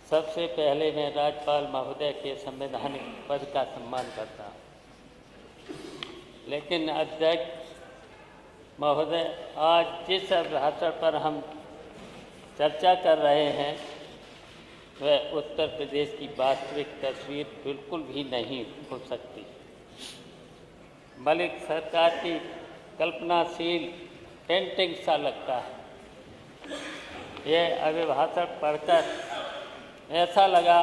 सबसे पहले मैं राज्यपाल महोदय के संवैधानिक पद का सम्मान करता हूँ। लेकिन अध्यक्ष महोदय, आज जिस अवसर पर हम चर्चा कर रहे हैं वह उत्तर प्रदेश की वास्तविक तस्वीर बिल्कुल भी नहीं हो सकती, बल्कि सरकार की कल्पनाशील पेंटिंग सा लगता है। यह अभिभाषण पढ़कर ऐसा लगा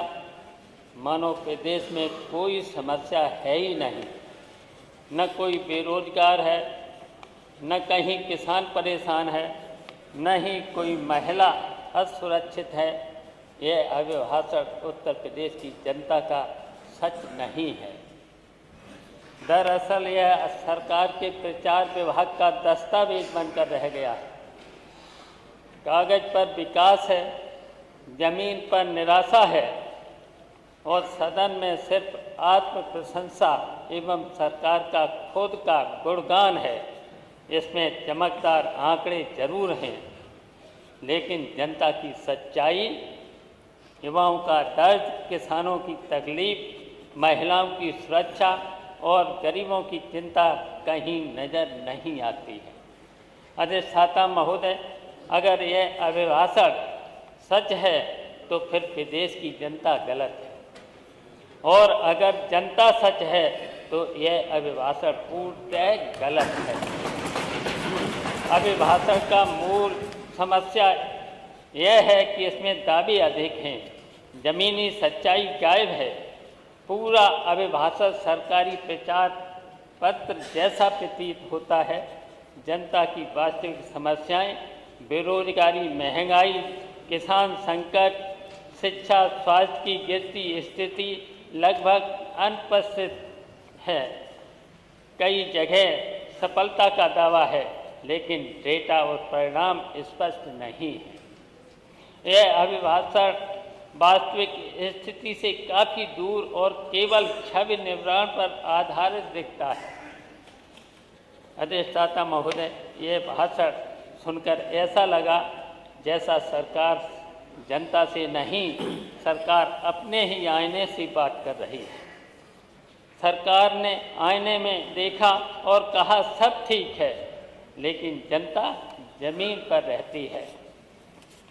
मानो प्रदेश में कोई समस्या है ही नहीं, न कोई बेरोजगार है, न कहीं किसान परेशान है, न ही कोई महिला असुरक्षित है। यह अभिभाषण उत्तर प्रदेश की जनता का सच नहीं है। दरअसल यह सरकार के प्रचार विभाग का दस्तावेज बनकर रह गया है। कागज पर विकास है, जमीन पर निराशा है और सदन में सिर्फ आत्म प्रशंसा एवं सरकार का खुद का गुणगान है। इसमें चमकदार आंकड़े जरूर हैं, लेकिन जनता की सच्चाई, युवाओं का दर्द, किसानों की तकलीफ, महिलाओं की सुरक्षा और गरीबों की चिंता कहीं नजर नहीं आती है। अधिष्ठाता महोदय, अगर यह अभिभाषण सच है तो फिर प्रदेश की जनता गलत है, और अगर जनता सच है तो यह अभिभाषण पूर्णतः गलत है। अभिभाषण का मूल समस्या यह है कि इसमें दावे अधिक हैं, जमीनी सच्चाई गायब है। पूरा अभिभाषण सरकारी प्रचार पत्र जैसा प्रतीत होता है। जनता की वास्तविक समस्याएं, बेरोजगारी, महंगाई, किसान संकट, शिक्षा, स्वास्थ्य की गिरती स्थिति लगभग अनुपस्थित है। कई जगह सफलता का दावा है, लेकिन डेटा और परिणाम स्पष्ट नहीं है। यह अभिभाषण वास्तविक स्थिति से काफ़ी दूर और केवल छवि निर्माण पर आधारित दिखता है। अधिष्ठाता महोदय, यह भाषण सुनकर ऐसा लगा जैसा सरकार जनता से नहीं, सरकार अपने ही आईने से बात कर रही है। सरकार ने आईने में देखा और कहा सब ठीक है, लेकिन जनता जमीन पर रहती है,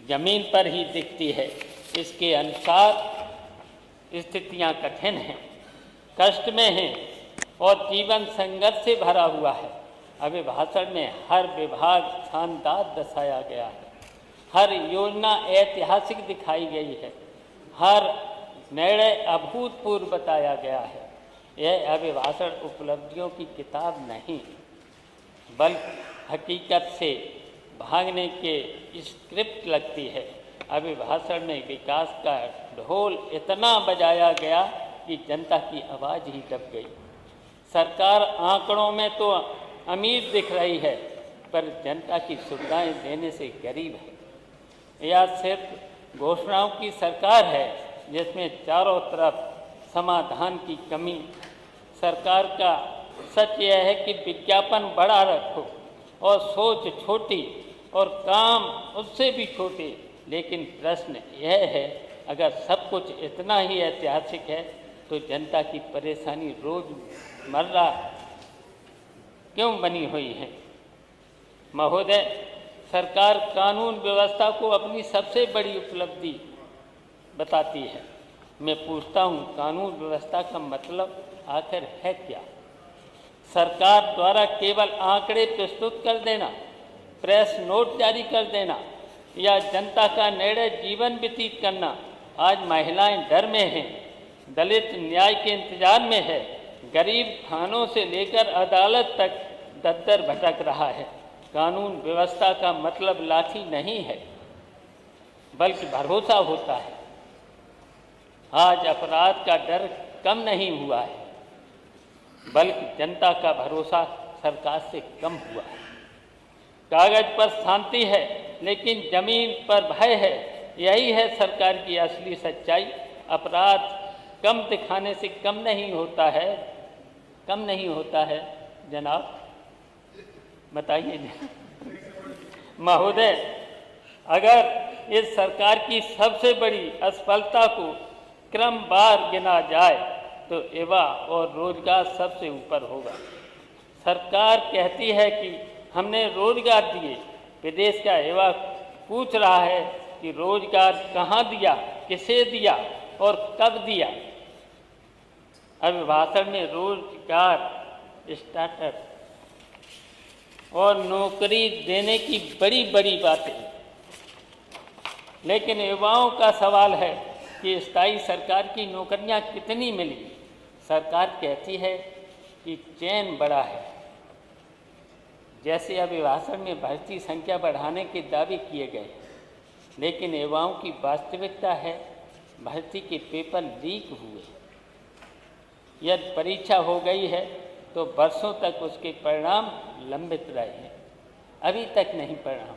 जमीन पर ही दिखती है। इसके अनुसार स्थितियां कठिन हैं, कष्ट में हैं और जीवन संघर्ष से भरा हुआ है। अभिभाषण में हर विभाग शानदार दर्शाया गया है, हर योजना ऐतिहासिक दिखाई गई है, हर निर्णय अभूतपूर्व बताया गया है। यह अभिभाषण उपलब्धियों की किताब नहीं, बल्कि हकीकत से भागने के स्क्रिप्ट लगती है। अभिभाषण में विकास का ढोल इतना बजाया गया कि जनता की आवाज़ ही दब गई। सरकार आंकड़ों में तो अमीर दिख रही है, पर जनता की सुविधाएं देने से गरीब है। यह सिर्फ घोषणाओं की सरकार है, जिसमें चारों तरफ समाधान की कमी। सरकार का सच यह है कि विज्ञापन बड़ा रखो और सोच छोटी और काम उससे भी छोटे। लेकिन प्रश्न यह है, अगर सब कुछ इतना ही ऐतिहासिक है तो जनता की परेशानी रोजमर्रा क्यों बनी हुई है? महोदय, सरकार कानून व्यवस्था को अपनी सबसे बड़ी उपलब्धि बताती है। मैं पूछता हूँ, कानून व्यवस्था का मतलब आखिर है क्या? सरकार द्वारा केवल आंकड़े प्रस्तुत कर देना, प्रेस नोट जारी कर देना या जनता का निर्णय जीवन व्यतीत करना? आज महिलाएं डर में हैं, दलित न्याय के इंतजार में है, गरीब थानों से लेकर अदालत तक दर भटक रहा है। कानून व्यवस्था का मतलब लाठी नहीं है, बल्कि भरोसा होता है। आज अपराध का डर कम नहीं हुआ है, बल्कि जनता का भरोसा सरकार से कम हुआ है। कागज पर शांति है, लेकिन जमीन पर भय है। यही है सरकार की असली सच्चाई। अपराध कम दिखाने से कम नहीं होता है जनाब, बताइए। महोदय, अगर इस सरकार की सबसे बड़ी असफलता को क्रमवार गिना जाए तो युवा और रोजगार सबसे ऊपर होगा। सरकार कहती है कि हमने रोजगार दिए, विदेश का युवा पूछ रहा है कि रोजगार कहाँ दिया, किसे दिया और कब दिया। अभिभाषण में रोजगार, स्टार्टअप और नौकरी देने की बड़ी बड़ी बातें, लेकिन युवाओं का सवाल है कि स्थायी सरकार की नौकरियां कितनी मिली। सरकार कहती है कि चयन बड़ा है, जैसे अभिभाषण में भर्ती संख्या बढ़ाने के दावे किए गए, लेकिन युवाओं की वास्तविकता है भर्ती के पेपर लीक हुए। यदि परीक्षा हो गई है तो वर्षों तक उसके परिणाम लंबित रहे हैं, अभी तक नहीं परिणाम।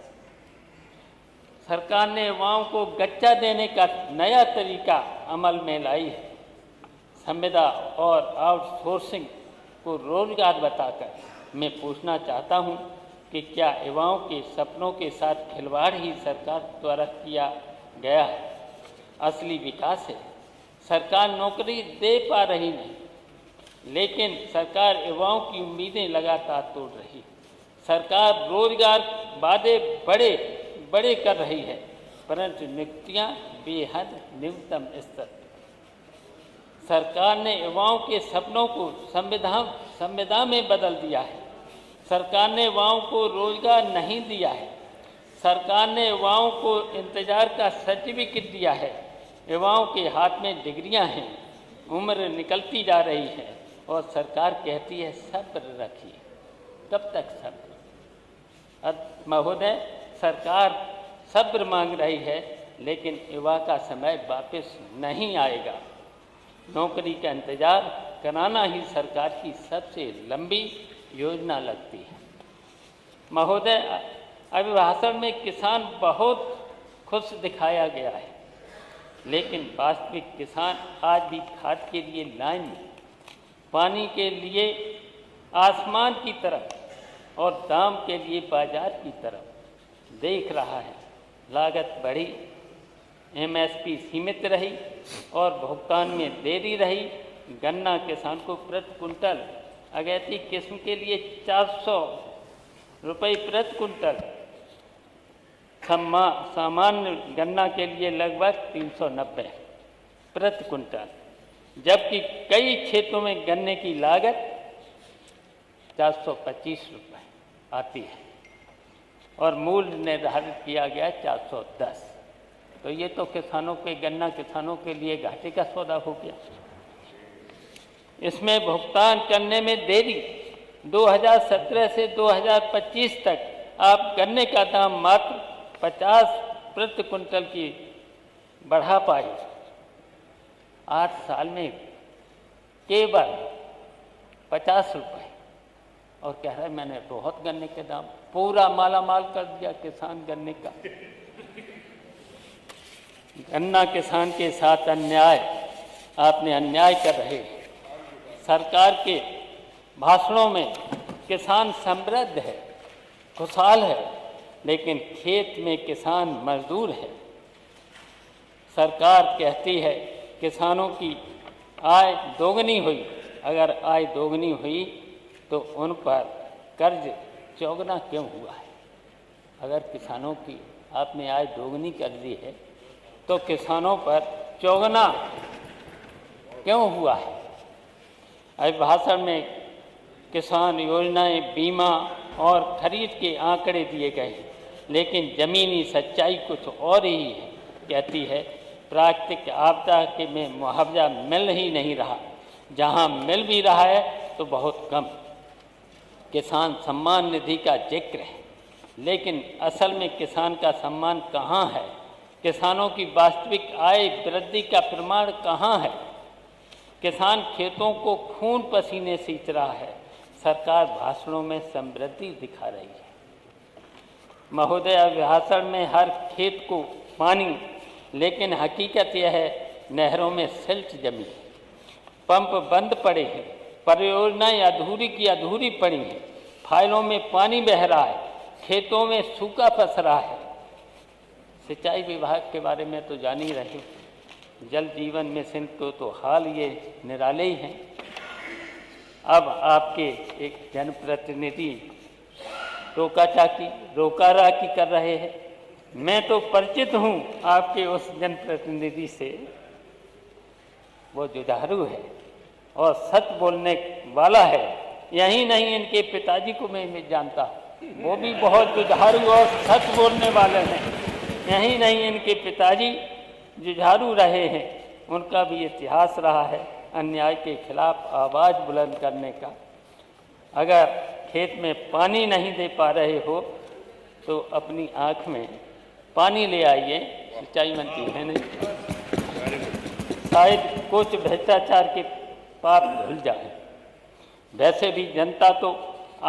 सरकार ने युवाओं को गच्चा देने का नया तरीका अमल में लाई है। संविदा और आउटसोर्सिंग को रोजगार बताकर मैं पूछना चाहता हूं कि क्या युवाओं के सपनों के साथ खिलवाड़ ही सरकार द्वारा किया गया है? असली विकास है। सरकार नौकरी दे पा रही नहीं, लेकिन सरकार युवाओं की उम्मीदें लगातार तोड़ रही। सरकार रोजगार वादे बड़े बड़े कर रही है, परंतु नियुक्तियां बेहद न्यूनतम स्तर। सरकार ने युवाओं के सपनों को संविदा में बदल दिया है। सरकार ने युवाओं को रोजगार नहीं दिया है। सरकार ने युवाओं को इंतजार का सर्टिफिकेट दिया है। युवाओं के हाथ में डिग्रियां हैं, उम्र निकलती जा रही है और सरकार कहती है सब्र रखिए। कब तक सब्र? महोदय, सरकार सब्र मांग रही है, लेकिन युवा का समय वापस नहीं आएगा। नौकरी का इंतजार कराना ही सरकार की सबसे लंबी योजना लगती है। महोदय, अभिभाषण में किसान बहुत खुश दिखाया गया है, लेकिन वास्तविक किसान आज भी खाद के लिए लाइन में, पानी के लिए आसमान की तरफ और दाम के लिए बाजार की तरफ देख रहा है। लागत बढ़ी, एमएसपी सीमित रही और भुगतान में देरी रही। गन्ना किसान को प्रति कुंटल अगैती किस्म के लिए 400 रुपये प्रति कुंटल, सामान्य गन्ना के लिए लगभग 390 प्रति कुंटल, जबकि कई क्षेत्रों में गन्ने की लागत 425 रुपये आती है और मूल्य निर्धारित किया गया 410। तो ये तो किसानों के, गन्ना किसानों के लिए घाटे का सौदा हो गया। इसमें भुगतान करने में देरी। 2017 से 2025 तक आप गन्ने का दाम मात्र 50 प्रति कुंटल की बढ़ा पाए। 8 साल में केवल 50 रुपये, और कह रहा है मैंने बहुत गन्ने के दाम, पूरा माला माल कर दिया किसान गन्ने का। गन्ना किसान के साथ अन्याय, आपने अन्याय कर रहे हैं। सरकार के भाषणों में किसान समृद्ध है, खुशहाल है, लेकिन खेत में किसान मजदूर है। सरकार कहती है किसानों की आय दोगुनी हुई। अगर आय दोगुनी हुई तो उन पर कर्ज चौगुना क्यों हुआ है? अगर किसानों की आपने आय दोगुनी कर दी है तो किसानों पर चौगुना क्यों हुआ है? अभिभाषण में किसान योजनाएं, बीमा और खरीद के आंकड़े दिए गए हैं, लेकिन ज़मीनी सच्चाई कुछ और ही है। कहती है प्राकृतिक आपदा के में मुआवजा मिल ही नहीं रहा, जहां मिल भी रहा है तो बहुत कम। किसान सम्मान निधि का जिक्र है, लेकिन असल में किसान का सम्मान कहाँ है? किसानों की वास्तविक आय वृद्धि का प्रमाण कहाँ है? किसान खेतों को खून पसीने सींच रहा है, सरकार भाषणों में समृद्धि दिखा रही है। महोदय, अभिभाषण में हर खेत को पानी, लेकिन हकीकत यह है नहरों में सिल्ट जमी, पंप बंद पड़े हैं, परियोजनाएं अधूरी की अधूरी पड़ी हैं, फाइलों में पानी बह रहा है, खेतों में सूखा पस रहा है। सिंचाई विभाग के बारे में तो जान ही रहे, जल जीवन मिशन को तो हाल ये निराले ही हैं। अब आपके एक जनप्रतिनिधि रोका राकी कर रहे हैं। मैं तो परिचित हूँ आपके उस जनप्रतिनिधि से, वो जुझारू है और सच बोलने वाला है। यही नहीं, इनके पिताजी को मैं जानता हूँ, वो भी बहुत जुझारू और सच बोलने वाले हैं। यही नहीं, इनके पिताजी जुझारू रहे हैं, उनका भी इतिहास रहा है अन्याय के खिलाफ आवाज़ बुलंद करने का। अगर खेत में पानी नहीं दे पा रहे हो तो अपनी आँख में पानी ले आइए, सिंचाई मंत्री है नहीं, शायद कुछ भ्रष्टाचार के पाप धुल जाए। वैसे भी जनता तो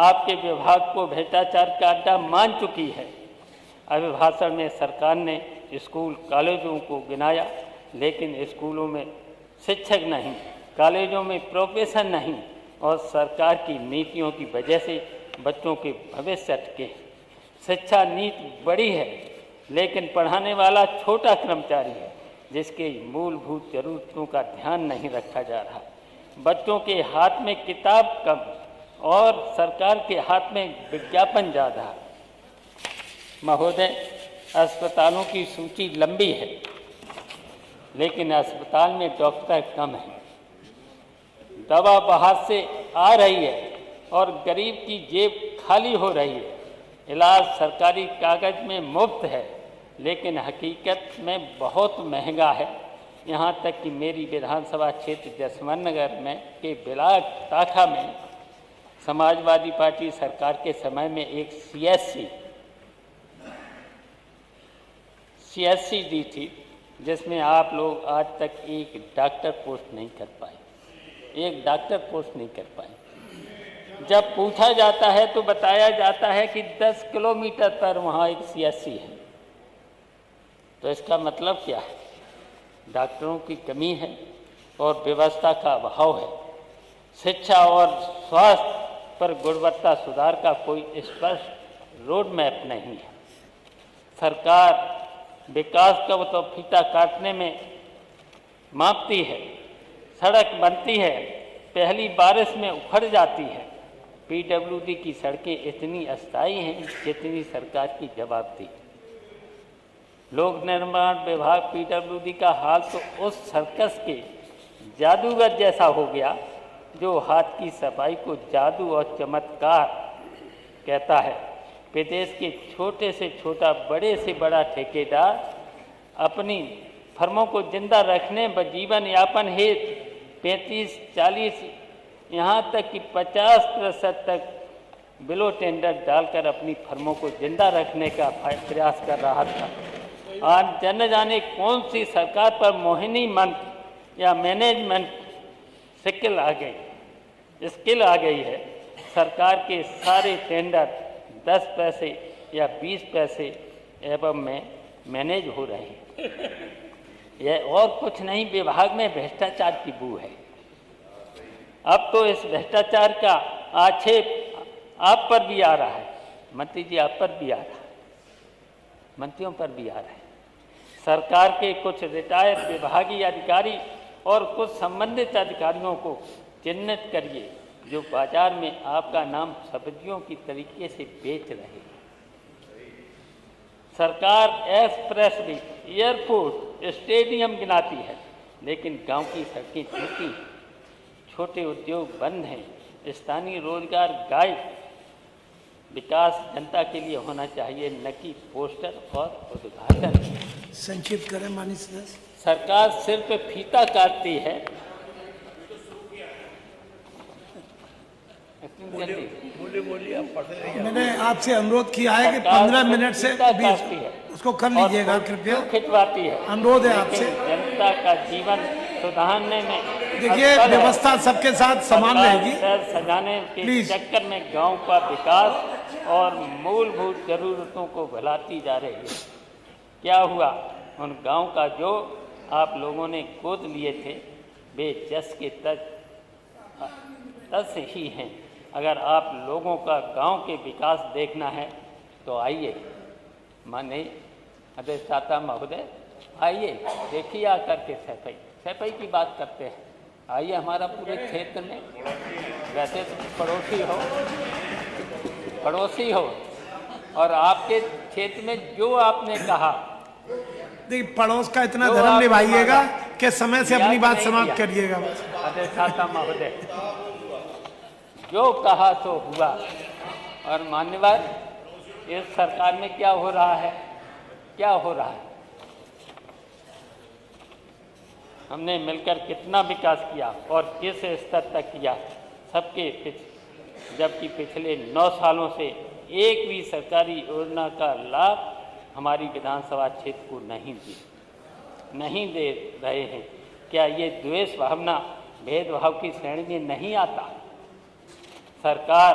आपके विभाग को भ्रष्टाचार का अड्डा मान चुकी है। अभिभाषण में सरकार ने स्कूल कॉलेजों को गिनाया, लेकिन स्कूलों में शिक्षक नहीं, कॉलेजों में प्रोफेसर नहीं, और सरकार की नीतियों की वजह से बच्चों के भविष्य अटके। शिक्षा नीति बड़ी है, लेकिन पढ़ाने वाला छोटा कर्मचारी है, जिसके मूलभूत जरूरतों का ध्यान नहीं रखा जा रहा। बच्चों के हाथ में किताब कम और सरकार के हाथ में विज्ञापन ज़्यादा। महोदय, अस्पतालों की सूची लंबी है, लेकिन अस्पताल में डॉक्टर कम है। दवा बाहर से आ रही है और गरीब की जेब खाली हो रही है। इलाज सरकारी कागज में मुफ्त है, लेकिन हकीकत में बहुत महंगा है। यहाँ तक कि मेरी विधानसभा क्षेत्र जसवंत नगर में के बिलाग ताखा में समाजवादी पार्टी सरकार के समय में एक CSC दी थी, जिसमें आप लोग आज तक एक डॉक्टर पोस्ट नहीं कर पाए, एक डॉक्टर पोस्ट नहीं कर पाए। जब पूछा जाता है तो बताया जाता है कि 10 किलोमीटर पर वहाँ एक CSC है। तो इसका मतलब क्या है? डॉक्टरों की कमी है और व्यवस्था का अभाव है। शिक्षा और स्वास्थ्य पर गुणवत्ता सुधार का कोई स्पष्ट रोड मैप नहीं है। सरकार विकास का तो फीता काटने में मापती है। सड़क बनती है, पहली बारिश में उखड़ जाती है। PWD की सड़कें इतनी अस्थायी हैं जितनी सरकार की जवाबदेही। लोक निर्माण विभाग PWD का हाल तो उस सर्कस के जादूगर जैसा हो गया जो हाथ की सफाई को जादू और चमत्कार कहता है। प्रदेश के छोटे से छोटा, बड़े से बड़ा ठेकेदार अपनी फर्मों को जिंदा रखने व जीवन यापन हेतु 35-40 यहाँ तक कि 50% तक बिलो टेंडर डालकर अपनी फर्मों को जिंदा रखने का प्रयास कर रहा था। आज जन जाने कौन सी सरकार पर मोहिनी मंत्र या मैनेजमेंट स्किल आ गई है। सरकार के सारे टेंडर 10 पैसे या 20 पैसे एवं में मैनेज हो रहे हैं। यह और कुछ नहीं, विभाग में भ्रष्टाचार की बू है। अब तो इस भ्रष्टाचार का आक्षेप आप पर भी आ रहा है, मंत्री जी, आप पर भी आ रहा है, मंत्रियों पर भी आ रहा है। सरकार के कुछ रिटायर्ड विभागीय अधिकारी और कुछ संबंधित अधिकारियों को चिन्हित करिए जो बाजार में आपका नाम सब्जियों की तरीके से बेच रहे हैं। सरकार एक्सप्रेस वे, एयरपोर्ट, स्टेडियम गिनाती है, लेकिन गांव की सड़कें टूटी, छोटे उद्योग बंद हैं, स्थानीय रोजगार गायब। विकास जनता के लिए होना चाहिए, न कि पोस्टर और उद्घाटन। संक्षिप्त करें माननीय सदस्य। सरकार सिर्फ फीता काटती है। मैंने आपसे अनुरोध किया है कि 15 मिनट से 20 उसको कर लीजिएगा कृपया। खिंचवाती है, अनुरोध है आपसे। जनता का जीवन सुधारने में देखिए, व्यवस्था सबके साथ समान रहेगी। सजाने के चक्कर में गांव का विकास और मूलभूत जरूरतों को भुलाती जा रही है। क्या हुआ? उन गांव का जो आप लोगों ने गोद लिए थे वे जस के तस ही हैं। अगर आप लोगों का गांव के विकास देखना है तो आइए, माने अधिष्ठाता महोदय, आइए देखिए आकर के सफाई की बात करते हैं। आइए हमारा पूरे क्षेत्र में, वैसे तो पड़ोसी हो और आपके क्षेत्र में जो आपने कहा, देखिए पड़ोस का इतना धर्म निभाइएगा कि समय से अपनी बात समाप्त करिएगा। अधिष्ठाता महोदय, जो कहा सो हुआ। और मान्यवर, इस सरकार में क्या हो रहा है, क्या हो रहा है? हमने मिलकर कितना विकास किया और किस स्तर तक किया, जबकि पिछले 9 सालों से एक भी सरकारी योजना का लाभ हमारी विधानसभा क्षेत्र को नहीं दे रहे हैं। क्या ये द्वेष भावना भेदभाव की श्रेणी में नहीं आता? सरकार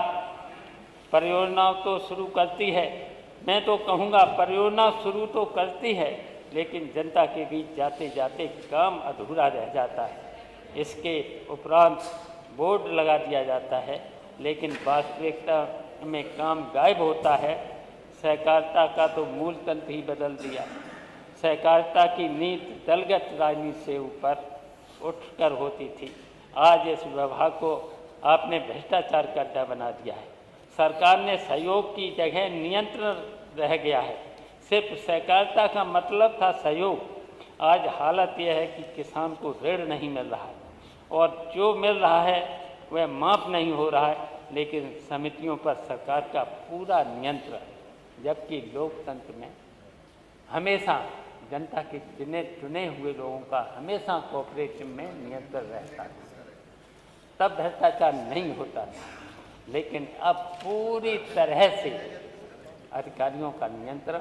परियोजनाओं तो शुरू करती है, मैं तो कहूँगा परियोजना शुरू तो करती है, लेकिन जनता के बीच जाते जाते काम अधूरा रह जाता है। इसके उपरांत बोर्ड लगा दिया जाता है, लेकिन वास्तविकता में काम गायब होता है। सहकारिता का तो मूल तंत्र ही बदल दिया। सहकारिता की नीति दलगत राजनीति से ऊपर उठकर होती थी। आज इस विभाग को आपने भ्रष्टाचार का अड्डा बना दिया है। सरकार ने सहयोग की जगह नियंत्रण रह गया है। सिर्फ सहकारिता का मतलब था सहयोग। आज हालत यह है कि किसान को ऋण नहीं मिल रहा है और जो मिल रहा है वह माफ़ नहीं हो रहा है, लेकिन समितियों पर सरकार का पूरा नियंत्रण, जबकि लोकतंत्र में हमेशा जनता के चुने हुए लोगों का हमेशा कोऑपरेटिव में नियंत्रण रहता है। तब भ्रष्टाचार नहीं होता था, लेकिन अब पूरी तरह से अधिकारियों का नियंत्रण,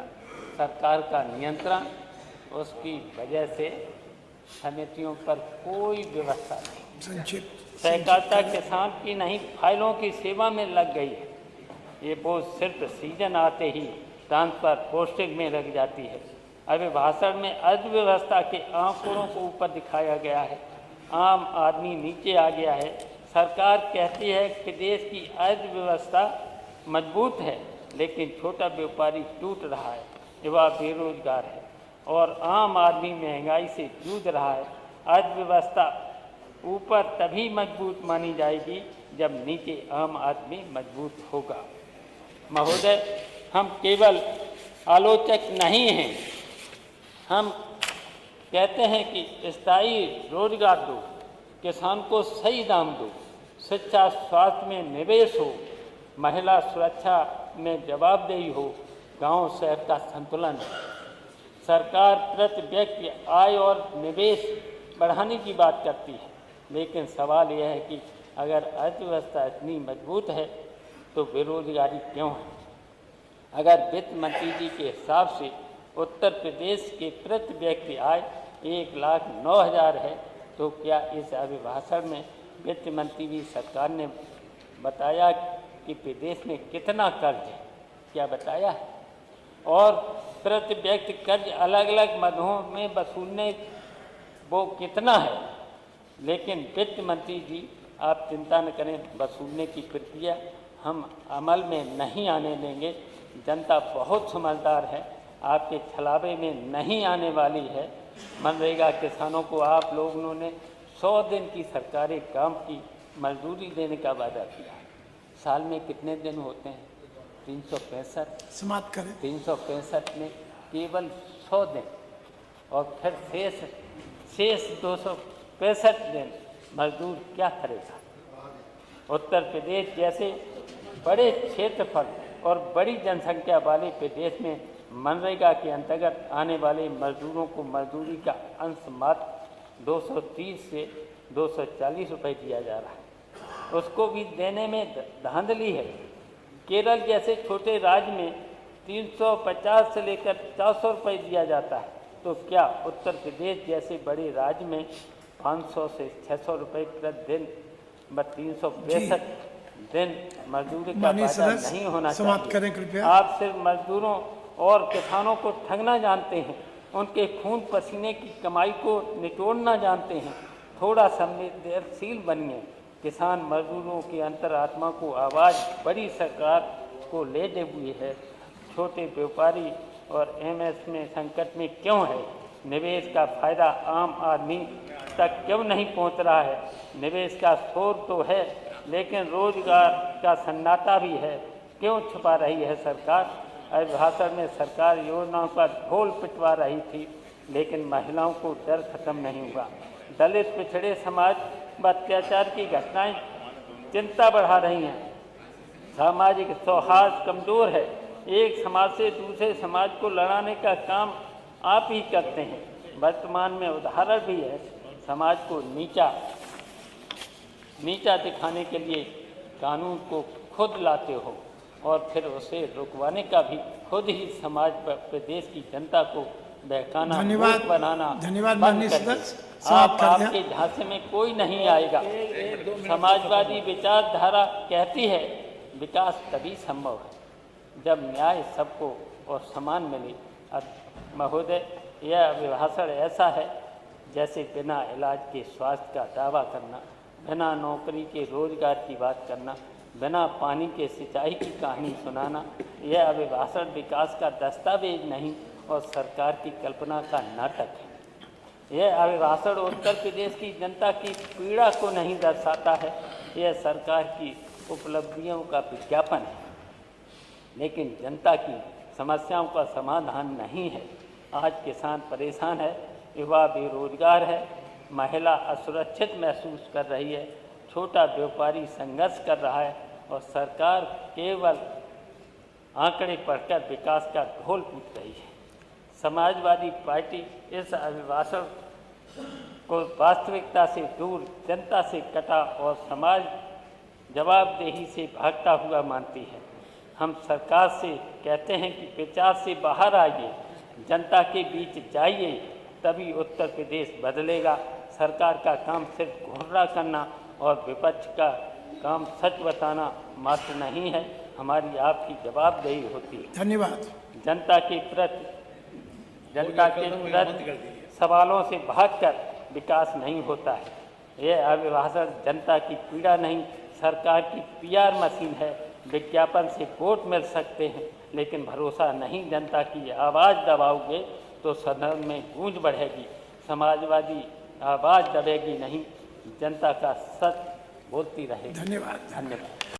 सरकार का नियंत्रण, उसकी वजह से समितियों पर कोई व्यवस्था नहीं। सहकारिता किसान की नहीं, फाइलों की सेवा में लग गई है। ये बोझ सिर्फ सीजन आते ही ट्रांसफर पोस्टिंग में लग जाती है। अभी भाषण में अर्थव्यवस्था के आंकड़ों को ऊपर दिखाया गया है, आम आदमी नीचे आ गया है। सरकार कहती है कि देश की अर्थव्यवस्था मजबूत है, लेकिन छोटा व्यापारी टूट रहा है, युवा बेरोजगार है और आम आदमी महंगाई से जूझ रहा है। अर्थव्यवस्था ऊपर तभी मजबूत मानी जाएगी जब नीचे आम आदमी मजबूत होगा। महोदय, हम केवल आलोचक नहीं हैं, हम कहते हैं कि स्थायी रोजगार दो, किसान को सही दाम दो, शिक्षा स्वास्थ्य में निवेश हो, महिला सुरक्षा में जवाबदेही हो, गांव शहर का संतुलन है। सरकार प्रति व्यक्ति आय और निवेश बढ़ाने की बात करती है, लेकिन सवाल यह है कि अगर अर्थव्यवस्था इतनी मजबूत है तो बेरोजगारी क्यों है? अगर वित्त मंत्री जी के हिसाब से उत्तर प्रदेश के प्रति व्यक्ति आय 1,09,000 है, तो क्या इस अभिभाषण में वित्त मंत्री जी सरकार ने बताया कि प्रदेश में कितना कर्ज है? क्या बताया है? और प्रति व्यक्ति कर्ज अलग अलग मदों में वसूलने वो कितना है? लेकिन वित्त मंत्री जी, आप चिंता न करें, वसूलने की प्रक्रिया हम अमल में नहीं आने देंगे। जनता बहुत समझदार है, आपके छलावे में नहीं आने वाली है। मनरेगा किसानों को आप लोगों ने 100 दिन की सरकारी काम की मजदूरी देने का वादा किया। साल में कितने दिन होते हैं? 365। समाप्त करें। 365 में केवल 100 दिन और फिर शेष 265 दिन मजदूर क्या करेगा? उत्तर प्रदेश जैसे बड़े क्षेत्रफल और बड़ी जनसंख्या वाले प्रदेश में मनरेगा के अंतर्गत आने वाले मजदूरों को मजदूरी का अंश मात्र 230 से 240 रुपये दिया जा रहा है। उसको भी देने में धांधली है। केरल जैसे छोटे राज्य में 350 से लेकर 400 रुपये दिया जाता है, तो क्या उत्तर प्रदेश जैसे बड़े राज्य में 500 से 600 रुपये प्रतिदिन 365 दिन मजदूरी का वादा नहीं होना चाहिए। आप सिर्फ मजदूरों और किसानों को ठगना जानते हैं, उनके खून पसीने की कमाई को निचोड़ना जानते हैं। थोड़ा संवेदनशील बनिए। किसान मजदूरों की अंतरात्मा को आवाज़ बड़ी सरकार को लेते हुए है। छोटे व्यापारी और एमएस में संकट में क्यों है? निवेश का फायदा आम आदमी तक क्यों नहीं पहुंच रहा है? निवेश का शोर तो है, लेकिन रोजगार का सन्नाटा भी है, क्यों छुपा रही है सरकार? अभिभाषण में सरकार योजनाओं पर ढोल पिटवा रही थी, लेकिन महिलाओं को डर खत्म नहीं हुआ। दलित पिछड़े समाज व अत्याचार की घटनाएं चिंता बढ़ा रही हैं। सामाजिक सौहार्द कमज़ोर है। एक समाज से दूसरे समाज को लड़ाने का काम आप ही करते हैं। वर्तमान में उदाहरण भी है, समाज को नीचा दिखाने के लिए कानून को खुद लाते हो और फिर उसे रुकवाने का भी खुद ही समाज पर प्रदेश की जनता को बहकाना, मूर्ख बनाना बंद करिए। आपके झांसे में कोई नहीं आएगा। समाजवादी विचारधारा कहती है विकास तभी संभव है जब न्याय सबको और समान मिले। महोदय, यह अभिभाषण ऐसा है जैसे बिना इलाज के स्वास्थ्य का दावा करना, बिना नौकरी के रोजगार की बात करना, बिना पानी के सिंचाई की कहानी सुनाना। यह अभिभाषण विकास का दस्तावेज नहीं और सरकार की कल्पना का नाटक है। यह अभिभाषण उत्तर प्रदेश की जनता की पीड़ा को नहीं दर्शाता है, यह सरकार की उपलब्धियों का विज्ञापन है, लेकिन जनता की समस्याओं का समाधान नहीं है। आज किसान परेशान है, युवा बेरोजगार है, महिला असुरक्षित महसूस कर रही है, छोटा व्यापारी संघर्ष कर रहा है और सरकार केवल आंकड़े पढ़कर विकास का ढोल पीट रही है। समाजवादी पार्टी इस अभिभाषण को वास्तविकता से दूर, जनता से कटा और समाज जवाबदेही से भागता हुआ मानती है। हम सरकार से कहते हैं कि विचार से बाहर आइए, जनता के बीच जाइए, तभी उत्तर प्रदेश बदलेगा। सरकार का काम सिर्फ घोषणा करना और विपक्ष का काम सच बताना मात्र नहीं है, हमारी आपकी जवाबदेही होती है। धन्यवाद। जनता के प्रति सवालों से भागकर विकास नहीं होता है। यह अभिभाषण जनता की पीड़ा नहीं, सरकार की पीआर मशीन है। विज्ञापन से वोट मिल सकते हैं, लेकिन भरोसा नहीं। जनता की आवाज़ दबाओगे तो सदन में गूंज बढ़ेगी। समाजवादी आवाज़ दबेगी नहीं, जनता का सच बोलती रहेगी। धन्यवाद। धन्यवाद।